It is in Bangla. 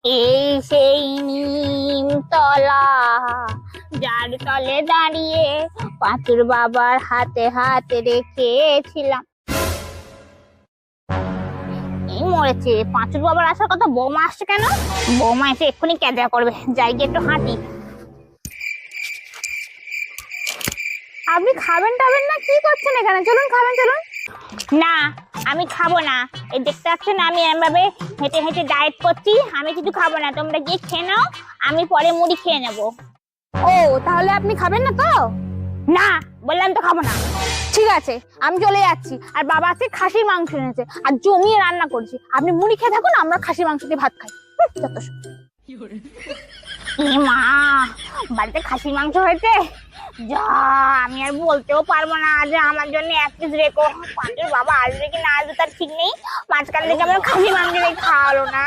এই সেই নিমতলা, যার তলে দাঁড়িয়ে পাঁচুর বাবার হাতে হাতে রেখেছিলাম। এই মরেছে, পাঁচুর বাবার আসার কথা, বৌমা আসছে কেন? বৌমা এসে এক্ষুনি ক্যাজা করবে, যাই গিয়ে একটু হাঁটি। আপনি খাবেন টাবেন না? কি করছেন এখানে? চলুন খাবেন, চলুন। না, আমি খাবো না। এই দেখতে পাচ্ছেন আমি এমভাবে হেঁটে হেঁটে ডায়েট করছি, আমি কিছু খাবো না। তোমরা গিয়ে খেয়ে নাও, আমি পরে মুড়ি খেয়ে নেবো। ও, তাহলে আপনি খাবেন না তো? না, বললাম তো খাবো না। ঠিক আছে, আমি চলে যাচ্ছি। আর বাবা আছে খাসির মাংস এনেছে, আর জমিয়ে রান্না করছি। আপনি মুড়ি খেয়ে থাকুন, আমরা খাসির মাংস দিয়ে ভাত খাই। যত সব। মা, বাড়িতে খাসির মাংস হয়েছে। যা, আমি আর বলতেও পারবো না যে আমার জন্য এক পিস রেখো। পাঁচুর বাবা আসবে কি না আসবে তার ঠিক নেই। মাঝখান থেকে আমার খাসির মাংস খাওয়ালো না।